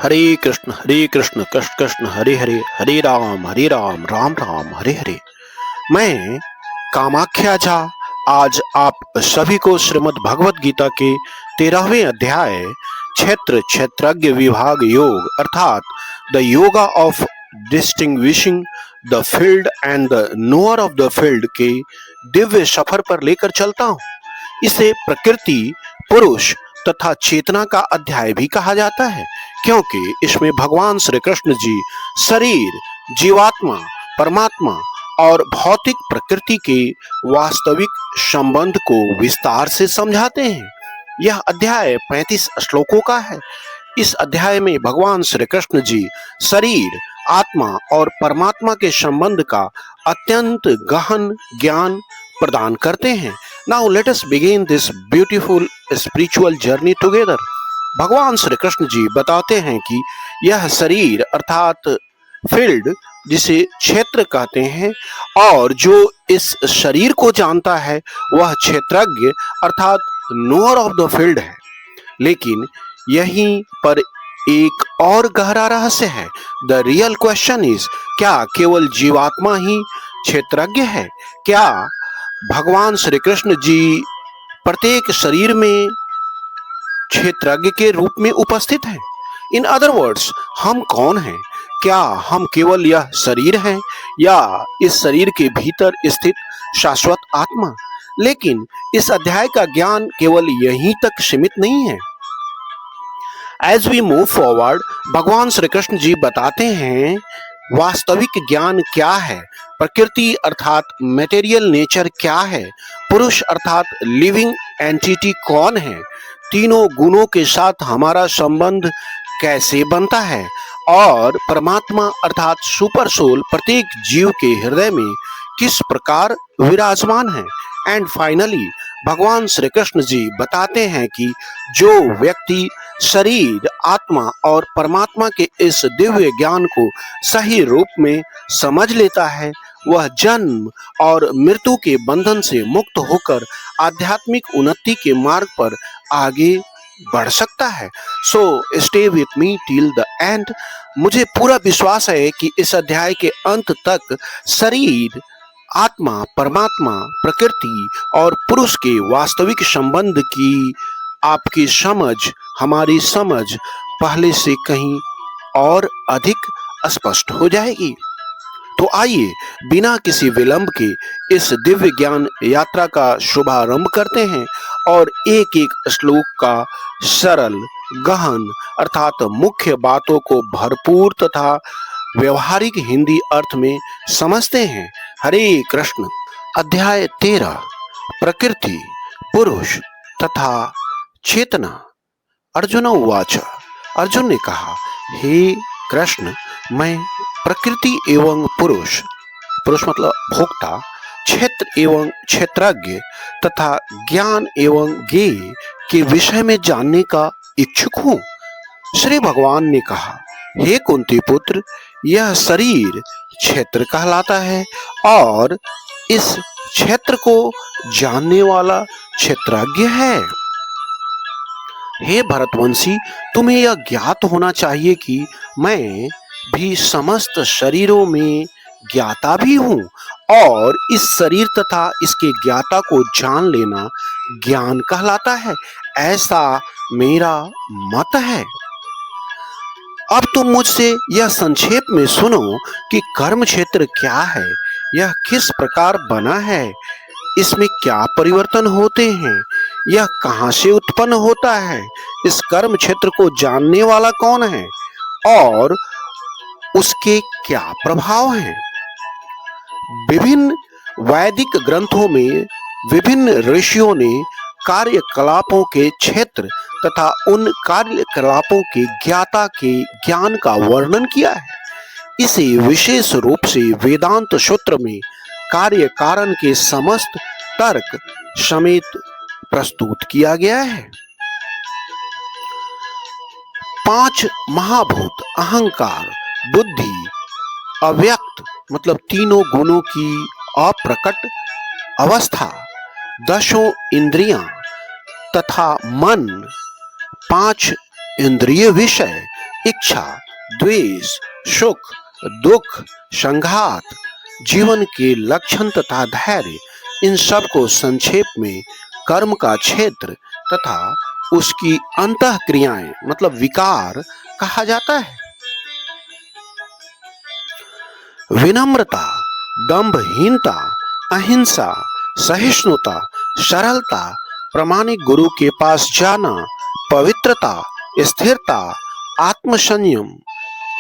हरे कृष्ण कृष्ण कृष्ण हरे हरे, हरे राम राम राम हरे हरे। मैं कामाख्या झा आज आप सभी को श्रीमद् भगवत गीता के 13वें अध्याय क्षेत्र क्षेत्रज्ञ विभाग योग अर्थात the yoga of distinguishing the field and the knower of the field के दिव्य सफर पर लेकर चलता हूँ। इसे प्रकृति, पुरुष तथा चेतना का अध्याय भी कहा जाता है, क्योंकि इसमें भगवान श्री कृष्ण जी शरीर, जीवात्मा, परमात्मा और भौतिक प्रकृति के वास्तविक संबंध को विस्तार से समझाते हैं। यह अध्याय 35 श्लोकों का है। इस अध्याय में भगवान श्री कृष्ण जी शरीर, आत्मा और परमात्मा के संबंध का अत्यंत गहन ज्ञान प्रदान करते हैं। Now let us begin this beautiful spiritual journey together. भगवान श्री कृष्ण जी बताते हैं कि यह शरीर अर्थात फील्ड, जिसे क्षेत्र कहते हैं, और जो इस शरीर को जानता है वह क्षेत्रज्ञ अर्थात नोअर ऑफ द फील्ड है। लेकिन यहीं पर एक और गहरा रहस्य है। द रियल क्वेश्चन इज, क्या केवल जीवात्मा ही क्षेत्रज्ञ है? क्या भगवान श्री कृष्ण जी प्रत्येक शरीर में क्षेत्रज्ञ के रूप में उपस्थित हैं? इन अदर वर्ड्स, हम कौन हैं? क्या हम केवल यह शरीर हैं या इस शरीर के भीतर स्थित शाश्वत आत्मा? लेकिन इस अध्याय का ज्ञान केवल यहीं तक सीमित नहीं है। एज वी मूव फॉरवर्ड, भगवान श्री कृष्ण जी बताते हैं वास्तविक ज्ञान क्या है, प्रकृति अर्थात मटेरियल नेचर क्या है, पुरुष अर्थात लिविंग एंटिटी कौन है, तीनों गुणों के साथ हमारा संबंध कैसे बनता है, और परमात्मा अर्थात सुपर सोल प्रत्येक जीव के हृदय में किस प्रकार विराजमान है। एंड फाइनली भगवान श्री कृष्ण जी बताते हैं कि जो व्यक्ति शरीर, आत्मा और परमात्मा के इस दिव्य ज्ञान को सही रूप में समझ लेता है, वह जन्म और मृत्यु के बंधन से मुक्त होकर आध्यात्मिक उन्नति के मार्ग पर आगे बढ़ सकता है। So stay with me till the end. मुझे पूरा विश्वास है कि इस अध्याय के अंत तक शरीर, आत्मा, परमात्मा, प्रकृति और पुरुष के वास्तविक संबंध की आपकी समझ, हमारी समझ पहले से कहीं और अधिक स्पष्ट हो जाएगी। तो आइए बिना किसी विलंब के इस दिव्य ज्ञान यात्रा का शुभारंभ करते हैं और एक एक श्लोक का सरल, गहन अर्थात मुख्य बातों को भरपूर तथा व्यवहारिक हिंदी अर्थ में समझते हैं। हरे कृष्ण। अध्याय 13, प्रकृति, पुरुष तथा चेतना। अर्जुन उवाच। अर्जुन ने कहा, हे कृष्ण, मैं प्रकृति एवं पुरुष, पुरुष मतलब भोक्ता, क्षेत्र एवं क्षेत्रज्ञ तथा ज्ञान एवं ज्ञेय के विषय में जानने का इच्छुक हूँ। श्री भगवान ने कहा, हे कुंती पुत्र, यह शरीर क्षेत्र कहलाता है और इस क्षेत्र को जानने वाला क्षेत्रज्ञ है। हे भरतवंशी, तुम्हें यह ज्ञात होना चाहिए कि मैं भी समस्त शरीरों में ज्ञाता भी हूँ और इस शरीर तथा इसके ज्ञाता को जान लेना ज्ञान कहलाता है, ऐसा मेरा मत है। अब तुम मुझसे यह संक्षेप में सुनो कि कर्म क्षेत्र क्या है, यह किस प्रकार बना है, इसमें क्या परिवर्तन होते हैं, यह कहाँ से उत्पन्न होता है, इस कर्म क्षेत्र को जानने वाला कौन है और उसके क्या प्रभाव हैं। विभिन्न वैदिक ग्रंथों में विभिन्न ऋषियों ने कार्यकलापों के क्षेत्र तथा उन कार्यकलापों के ज्ञाता के ज्ञान का वर्णन किया है। इसे विशेष रूप से वेदांत सूत्र में कार्य कारण के समस्त तर्क समेत प्रस्तुत किया गया है। 5 महाभूत अहंकार, बुद्धि, अव्यक्त मतलब तीनों गुणों की अप्रकट अवस्था, 10 इंद्रियां तथा मन, 5 इंद्रिय विषय, इच्छा, द्वेष, सुख, दुख, संघात, जीवन के लक्षण तथा धैर्य, इन सब को संक्षेप में कर्म का क्षेत्र तथा उसकी अंतः क्रियाएं मतलब विकार कहा जाता है। विनम्रता, दंभहीनता, अहिंसा, सहिष्णुता, सरलता, प्रामाणिक गुरु के पास जाना, पवित्रता, स्थिरता, आत्मसंयम,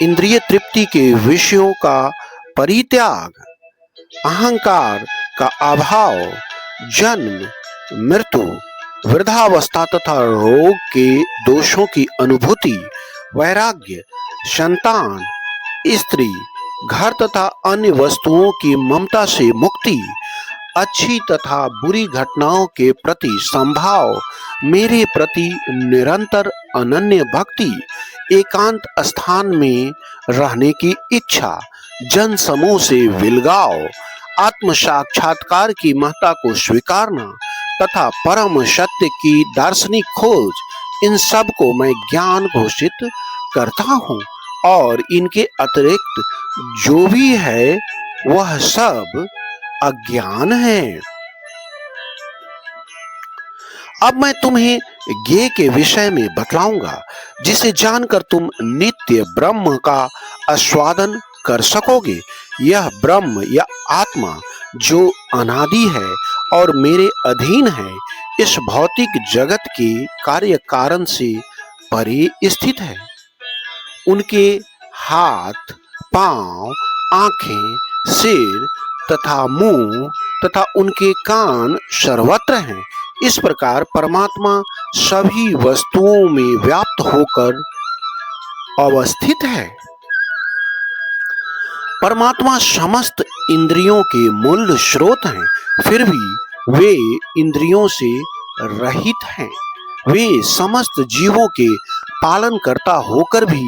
इंद्रिय तृप्ति के विषयों का परित्याग, अहंकार का अभाव, जन्म, मृत्यु, वृद्धावस्था तथा रोग के दोषों की अनुभूति, वैराग्य, संतान, स्त्री, घर तथा अन्य वस्तुओं की ममता से मुक्ति, अच्छी तथा बुरी घटनाओं के प्रति संभाव, मेरे प्रति निरंतर अनन्य भक्ति, एकांत स्थान में रहने की इच्छा, जन समूह से विलगाव, आत्म साक्षात्कार की महत्ता को स्वीकारना तथा परम सत्य की दार्शनिक खोज, इन सब को मैं ज्ञान घोषित करता हूँ और इनके अतिरिक्त जो भी है वह सब अज्ञान है। अब मैं तुम्हें ज्ञेय के विषय में बतलाऊंगा जिसे जानकर तुम नित्य ब्रह्म का आस्वादन कर सकोगे। यह ब्रह्म या आत्मा जो अनादि है और मेरे अधीन है, इस भौतिक जगत के कार्य कारण से परे स्थित है। उनके हाथ, पांव, आंखें, सिर तथा मुंह तथा उनके कान सर्वत्र हैं। इस प्रकार परमात्मा सभी वस्तुओं में व्याप्त होकर अवस्थित है। परमात्मा समस्त इंद्रियों के मूल स्रोत हैं, फिर भी वे इंद्रियों से रहित हैं। वे समस्त जीवों के पालन करता होकर भी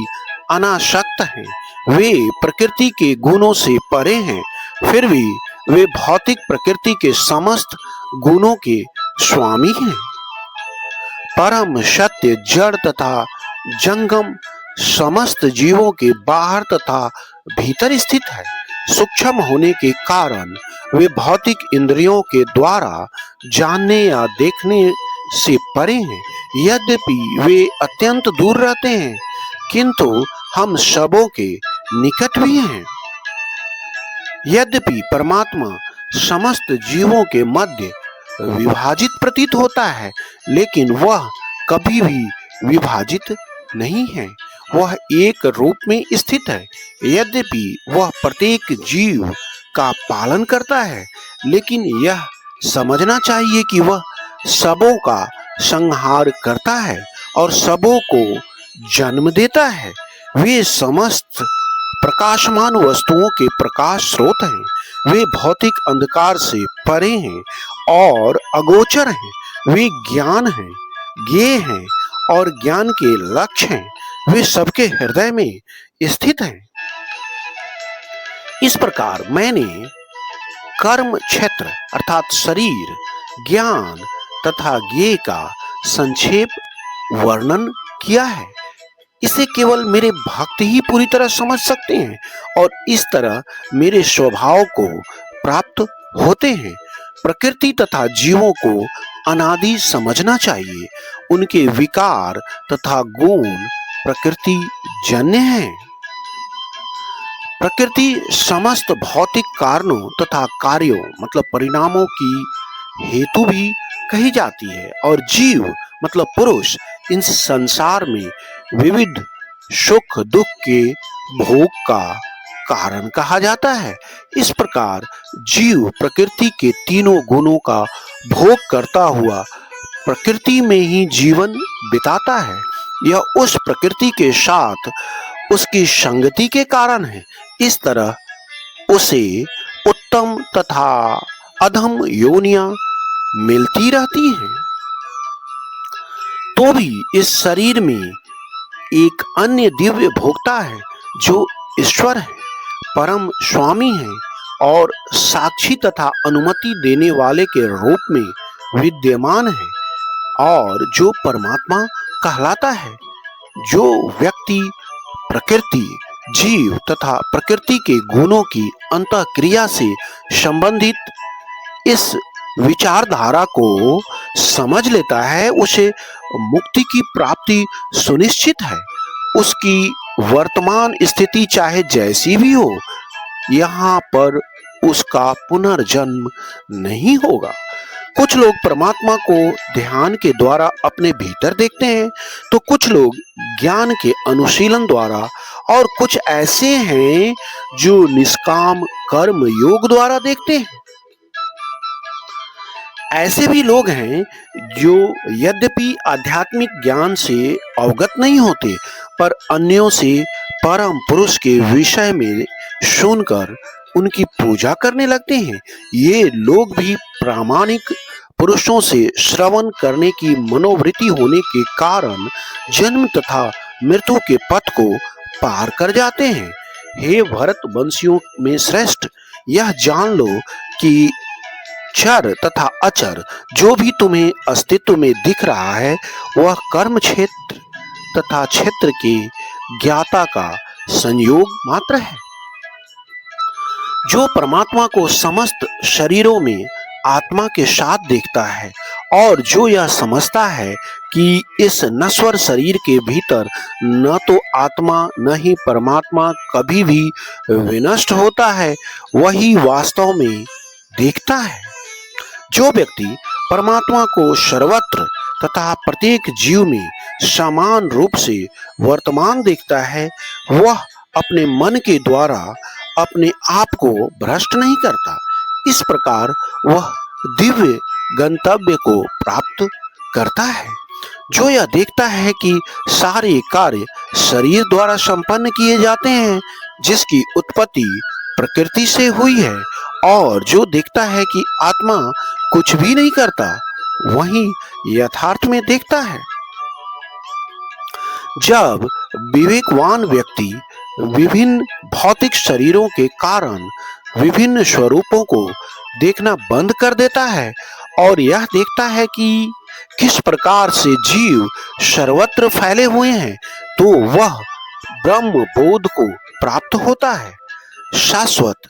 अनासक्त हैं। वे प्रकृति के गुणों से परे हैं, फिर भी वे भौतिक प्रकृति के समस्त गुणों के स्वामी हैं। परम सत्य जड़ तथा जंगम समस्त जीवों के बाहर तथा भीतर स्थित है। सूक्ष्म होने के कारण वे भौतिक इंद्रियों के द्वारा जानने या देखने से परे हैं। यद्यपि वे अत्यंत दूर रहते हैं, किंतु हम सबों के निकट भी हैं। यद्यपि परमात्मा समस्त जीवों के मध्य विभाजित प्रतीत होता है, लेकिन वह कभी भी विभाजित नहीं है। वह एक रूप में स्थित है। यद्यपि वह प्रत्येक जीव का पालन करता है, लेकिन यह समझना चाहिए कि वह सबों का संहार करता है और सबों को जन्म देता है। वे समस्त प्रकाशमान वस्तुओं के प्रकाश स्रोत हैं। वे भौतिक अंधकार से परे हैं और अगोचर हैं। वे ज्ञान हैं, ज्ञेय हैं और ज्ञान के लक्ष्य हैं। वे सबके हृदय में स्थित हैं। इस प्रकार मैंने कर्म क्षेत्र अर्थात शरीर, ज्ञान तथा ज्ञेय का संक्षेप वर्णन किया है। इसे केवल मेरे भक्त ही पूरी तरह समझ सकते हैं और इस तरह मेरे स्वभाव को प्राप्त होते हैं। प्रकृति तथा जीवों को अनादि समझना चाहिए। उनके विकार तथा गुण प्रकृति जन्य हैं। प्रकृति समस्त भौतिक कारणों तथा कार्यों मतलब परिणामों की हेतु भी कही जाती है और जीव मतलब पुरुष इस संसार में विविध सुख दुख के भोग का कारण कहा जाता है। इस प्रकार जीव प्रकृति के तीनों गुणों का भोग करता हुआ प्रकृति में ही जीवन बिताता है। यह उस प्रकृति के साथ उसकी संगति के कारण है। इस तरह उसे उत्तम तथा अधम योनियां मिलती रहती हैं। तो भी इस शरीर में एक अन्य दिव्य भोक्ता है जो ईश्वर है, परम स्वामी है और साक्षी तथा अनुमति देने वाले के रूप में विद्यमान है और जो परमात्मा कहलाता है। जो व्यक्ति प्रकृति, जीव तथा प्रकृति के गुणों की अंतःक्रिया से संबंधित इस विचारधारा को समझ लेता है, उसे मुक्ति की प्राप्ति सुनिश्चित है। उसकी वर्तमान स्थिति चाहे जैसी भी हो, यहाँ पर उसका पुनर्जन्म नहीं होगा। कुछ लोग परमात्मा को ध्यान के द्वारा अपने भीतर देखते हैं, तो कुछ लोग ज्ञान के अनुशीलन द्वारा, और कुछ ऐसे हैं जो निष्काम कर्म योग द्वारा देखते हैं। ऐसे भी लोग हैं जो यद्यपि आध्यात्मिक ज्ञान से अवगत नहीं होते, पर अन्यों से परम पुरुष के विषय में सुनकर उनकी पूजा करने लगते हैं। ये लोग भी प्रामाणिक पुरुषों से श्रवण करने की मनोवृत्ति होने के कारण जन्म तथा मृत्यु के पथ को पार कर जाते हैं। हे भरत वंशियों में श्रेष्ठ, यह जान लो कि क्षर तथा अचर जो भी तुम्हें अस्तित्व में दिख रहा है, वह कर्म क्षेत्र तथा क्षेत्र के ज्ञाता का संयोग मात्र है। जो परमात्मा को समस्त शरीरों में आत्मा के साथ देखता है, और जो यह समझता है कि इस नश्वर शरीर के भीतर न तो आत्मा न ही परमात्मा कभी भी विनष्ट होता है, वही वास्तव में देखता है। जो व्यक्ति परमात्मा को सर्वत्र तथा प्रत्येक जीव में समान रूप से वर्तमान देखता है, वह अपने मन के द्वारा अपने आप को भ्रष्ट नहीं करता। इस प्रकार वह दिव्य गंतव्य को प्राप्त करता है। जो यह देखता है कि सारे कार्य शरीर द्वारा संपन्न किए जाते हैं, जिसकी उत्पत्ति प्रकृति से हुई है, और जो देखता है कि आत्मा कुछ भी नहीं करता, वही यथार्थ में देखता है। जब विवेकवान व्यक्ति विभिन्न भौतिक शरीरों के कारण विभिन्न स्वरूपों को देखना बंद कर देता है और यह देखता है कि किस प्रकार से जीव सर्वत्र फैले हुए हैं, तो वह ब्रह्म बोध को प्राप्त होता है। शाश्वत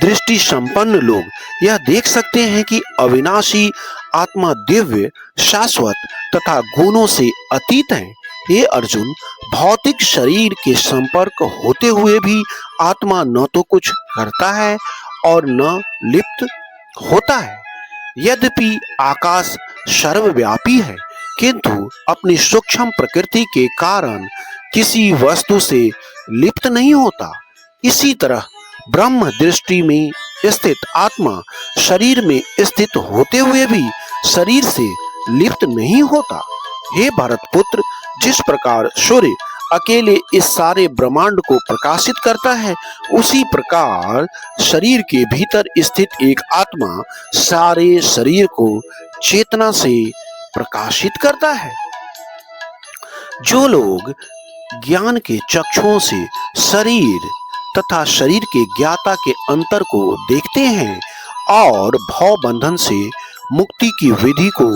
दृष्टि संपन्न लोग यह देख सकते हैं कि अविनाशी आत्मा दिव्य, शाश्वत तथा गुणों से अतीत है। हे अर्जुन, भौतिक शरीर के संपर्क होते हुए भी आत्मा न तो कुछ करता है और न लिप्त होता है। यद्यपि आकाश सर्वव्यापी है, किंतु अपनी सूक्ष्म प्रकृति के कारण किसी वस्तु से लिप्त नहीं होता। इसी तरह ब्रह्म दृष्टि में स्थित आत्मा शरीर में स्थित होते हुए भी शरीर से लिप्त नहीं होता। हे भारत पुत्र, जिस प्रकार सूर्य अकेले इस सारे ब्रह्मांड को प्रकाशित करता है, उसी प्रकार शरीर के भीतर स्थित एक आत्मा सारे शरीर को चेतना से प्रकाशित करता है। जो लोग ज्ञान के चक्षुओं से शरीर तथा शरीर के ज्ञाता के अंतर को देखते हैं और भव बंधन से मुक्ति की विधि को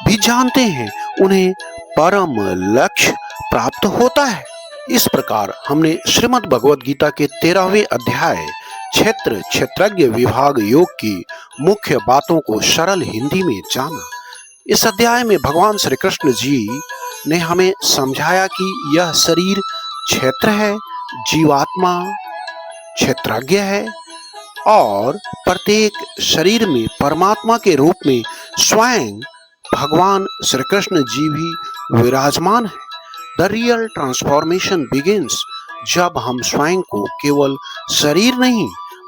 भी जानते हैं, उन्हें परम लक्ष्य प्राप्त होता है। इस प्रकार हमने श्रीमद् भगवद गीता के 13वें अध्याय क्षेत्र क्षेत्रज्ञ विभाग योग की मुख्य बातों को सरल हिंदी में जाना। इस अध्याय में भगवान श्री कृष्ण जी ने हमें समझाया कि यह शरीर क्षेत्र है, जीवात्मा क्षेत्रज्ञ है, और प्रत्येक शरीर में परमात्मा के रूप में स्वयं भगवान श्री कृष्ण जी भी विराजमान है। द रियल ट्रांसफॉर्मेशन बिगिंस जब हम स्वयं को केवल शरीर नहीं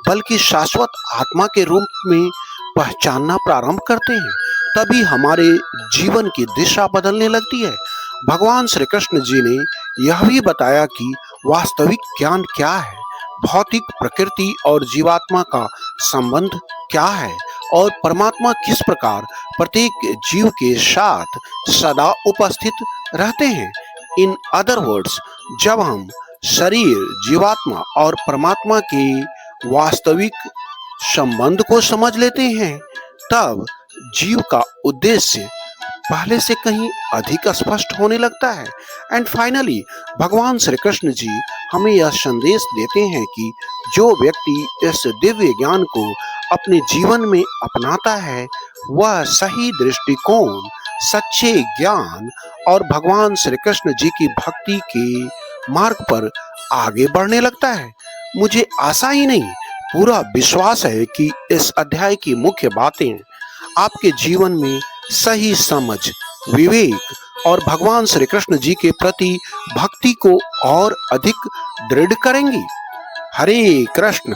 बल्कि शाश्वत आत्मा के रूप में पहचानना प्रारंभ करते हैं, तभी हमारे जीवन की दिशा बदलने लगती है। भगवान श्री कृष्ण जी ने यह भी बताया कि वास्तविक ज्ञान क्या है, भौतिक प्रकृति और जीवात्मा का संबंध क्या है, और परमात्मा किस प्रकार प्रत्येक जीव के साथ सदा उपस्थित रहते हैं। इन अदर वर्ड्स, जब हम शरीर, जीवात्मा और परमात्मा के वास्तविक संबंध को समझ लेते हैं, तब जीव का उद्देश्य पहले से कहीं अधिक स्पष्ट होने लगता है। एंड फाइनली भगवान श्री कृष्ण जी हमें यह संदेश देते हैं कि जो व्यक्ति इस दिव्य ज्ञान को अपने जीवन में अपनाता है, वह सही दृष्टिकोण, सच्चे ज्ञान और भगवान श्री कृष्ण जी की भक्ति के मार्ग पर आगे बढ़ने लगता है। मुझे आशा ही नहीं, पूरा विश्वास है कि इस अध्याय की मुख्य बातें आपके जीवन में सही समझ, विवेक और भगवान श्री कृष्ण जी के प्रति भक्ति को और अधिक दृढ़ करेंगी। हरे कृष्ण।